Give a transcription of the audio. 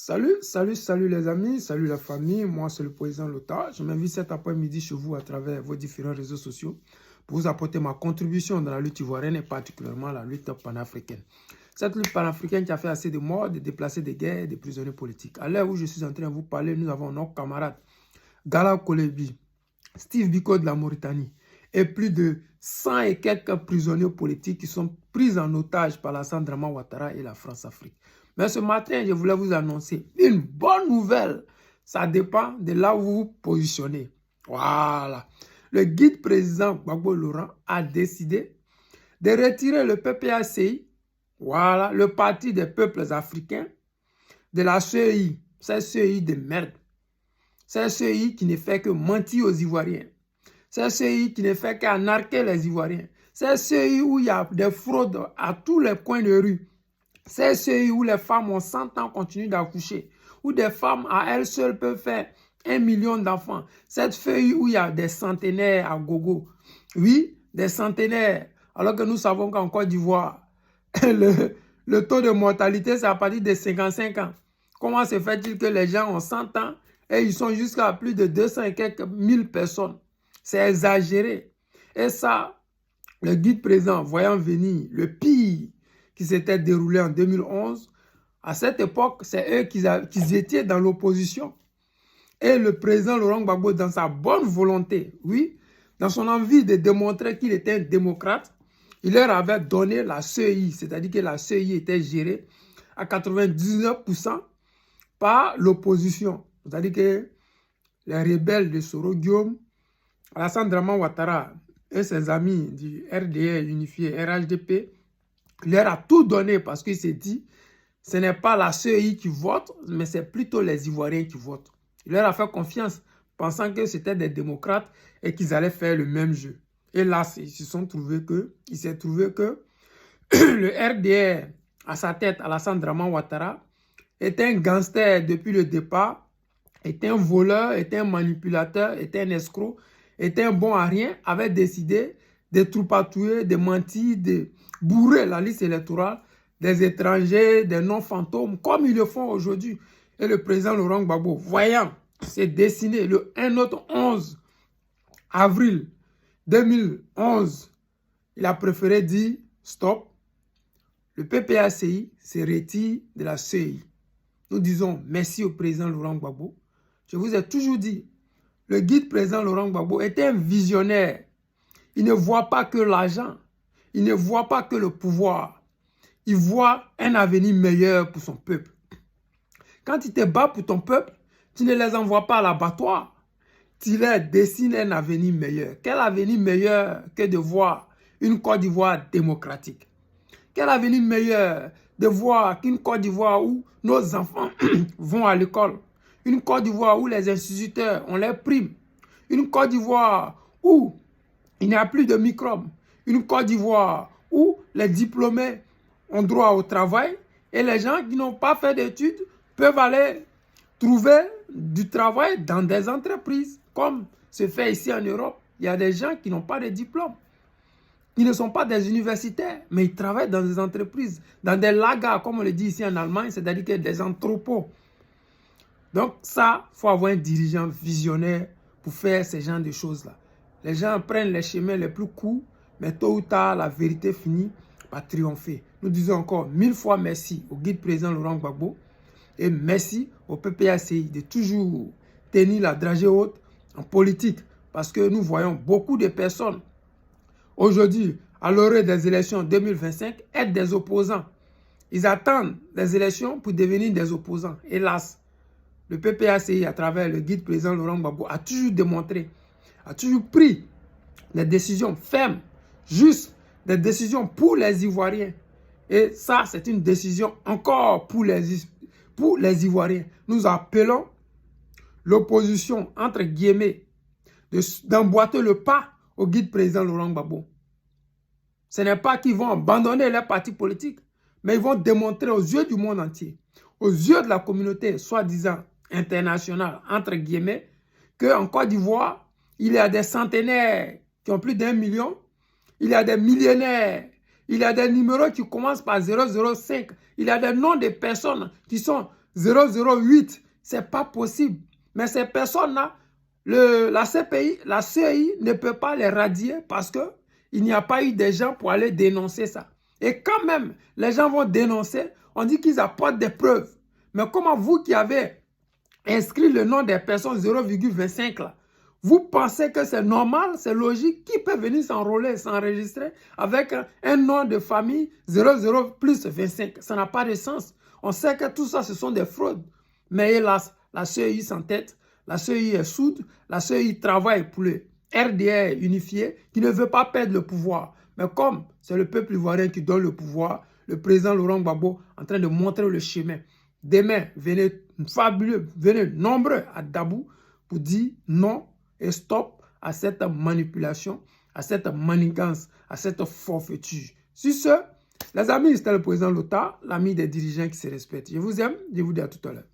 Salut les amis, salut la famille, moi c'est le président Lota. Je m'invite cet après-midi chez vous à travers vos différents réseaux sociaux pour vous apporter ma contribution dans la lutte ivoirienne et particulièrement la lutte panafricaine. Cette lutte panafricaine qui a fait assez de morts, de déplacés de guerre et de prisonniers politiques. À l'heure où je suis en train de vous parler, nous avons nos camarades Gala Kolebi, Steve Biko de la Mauritanie et plus de 100 et quelques prisonniers politiques qui sont pris en otage par Alassane Dramane Ouattara et la France-Afrique. Mais ce matin, je voulais vous annoncer une bonne nouvelle. Ça dépend de là où vous vous positionnez. Voilà. Le guide président Gbagbo Laurent a décidé de retirer le PPACI, voilà, le Parti des peuples africains, de la CEI. C'est CEI de merde. C'est CEI qui ne fait que mentir aux Ivoiriens. C'est CEI qui ne fait qu'anarquer les Ivoiriens. C'est CEI où il y a des fraudes à tous les coins de rue. C'est celui où les femmes ont 100 ans continuent d'accoucher, où des femmes à elles seules peuvent faire 1 million d'enfants. Cette feuille où il y a des centenaires à gogo. Oui, des centenaires. Alors que nous savons qu'en Côte d'Ivoire, le taux de mortalité, c'est à partir de 55 ans. Comment se fait-il que les gens ont 100 ans et ils sont jusqu'à plus de 200 et quelques mille personnes? C'est exagéré. Et ça, le guide président, voyant venir le pire qui s'était déroulé en 2011, à cette époque, c'est eux qui étaient dans l'opposition. Et le président Laurent Gbagbo, dans sa bonne volonté, oui, dans son envie de démontrer qu'il était un démocrate, il leur avait donné la CEI, c'est-à-dire que la CEI était gérée à 99% par l'opposition. C'est-à-dire que les rebelles de Soro Guillaume, Alassane Dramane Ouattara et ses amis du RDR unifié, RHDP, il leur a tout donné parce qu'il s'est dit, ce n'est pas la CEI qui vote, mais c'est plutôt les Ivoiriens qui votent. Il leur a fait confiance, pensant que c'était des démocrates et qu'ils allaient faire le même jeu. Et là, il s'est trouvé que le RDR, à sa tête, Alassane Dramane Ouattara, était un gangster depuis le départ, était un voleur, était un manipulateur, était un escroc, était un bon à rien, avait décidé de troupatouiller, de mentir, de bourrer la liste électorale des étrangers, des non-fantômes, comme ils le font aujourd'hui. Et le président Laurent Gbagbo, voyant, s'est dessiné le 11 avril 2011. Il a préféré dire stop. Le PPACI se retire de la CEI. Nous disons merci au président Laurent Gbagbo. Je vous ai toujours dit, le guide président Laurent Gbagbo était un visionnaire. Il ne voit pas que l'argent. Il ne voit pas que le pouvoir. Il voit un avenir meilleur pour son peuple. Quand tu te bats pour ton peuple, tu ne les envoies pas à l'abattoir. Tu leur dessines un avenir meilleur. Quel avenir meilleur que de voir une Côte d'Ivoire démocratique? Quel avenir meilleur de voir qu'une Côte d'Ivoire où nos enfants vont à l'école? Une Côte d'Ivoire où les instituteurs ont leurs primes? Une Côte d'Ivoire où il n'y a plus de microbes? Une Côte d'Ivoire où les diplômés ont droit au travail et les gens qui n'ont pas fait d'études peuvent aller trouver du travail dans des entreprises, comme se fait ici en Europe. Il y a des gens qui n'ont pas de diplôme, qui ne sont pas des universitaires, mais ils travaillent dans des entreprises, dans des lagers, comme on le dit ici en Allemagne, c'est-à-dire que des entrepôts. Donc ça, il faut avoir un dirigeant visionnaire pour faire ce genre de choses-là. Les gens prennent les chemins les plus courts, mais tôt ou tard, la vérité finit par triompher. Nous disons encore 1000 fois merci au guide président Laurent Gbagbo et merci au PPACI de toujours tenir la dragée haute en politique, parce que nous voyons beaucoup de personnes aujourd'hui, à l'heure des élections 2025, être des opposants. Ils attendent les élections pour devenir des opposants. Hélas, le PPACI, à travers le guide président Laurent Gbagbo, a toujours démontré, a toujours pris des décisions fermes, justes, des décisions pour les Ivoiriens. Et ça, c'est une décision encore pour les Ivoiriens. Nous appelons l'opposition, entre guillemets, d'emboîter le pas au guide président Laurent Gbagbo. Ce n'est pas qu'ils vont abandonner les partis politiques, mais ils vont démontrer aux yeux du monde entier, aux yeux de la communauté, soi-disant internationale, entre guillemets, qu'en Côte d'Ivoire, il y a des centenaires qui ont plus d'1 million, il y a des millionnaires, il y a des numéros qui commencent par 005, il y a des noms de personnes qui sont 008. Ce n'est pas possible. Mais ces personnes-là, la CEI ne peut pas les radier parce qu'il n'y a pas eu des gens pour aller dénoncer ça. Et quand même, les gens vont dénoncer, on dit qu'ils apportent des preuves. Mais comment vous qui avez inscrit le nom des personnes 0,25 là, vous pensez que c'est normal, c'est logique? Qui peut venir s'enrôler, s'enregistrer avec un nom de famille 00 plus 25? Ça n'a pas de sens. On sait que tout ça, ce sont des fraudes. Mais hélas, la CEI s'entête, la CEI est sourde, la CEI travaille pour le RDR unifié qui ne veut pas perdre le pouvoir. Mais comme c'est le peuple ivoirien qui donne le pouvoir, le président Laurent Gbagbo est en train de montrer le chemin. Demain, venez fabuleux, venez nombreux à Dabou pour dire non et stop à cette manipulation, à cette manigance, à cette forfaiture. Sur ce, les amis, c'était le président Lota, l'ami des dirigeants qui se respectent. Je vous aime, je vous dis à tout à l'heure.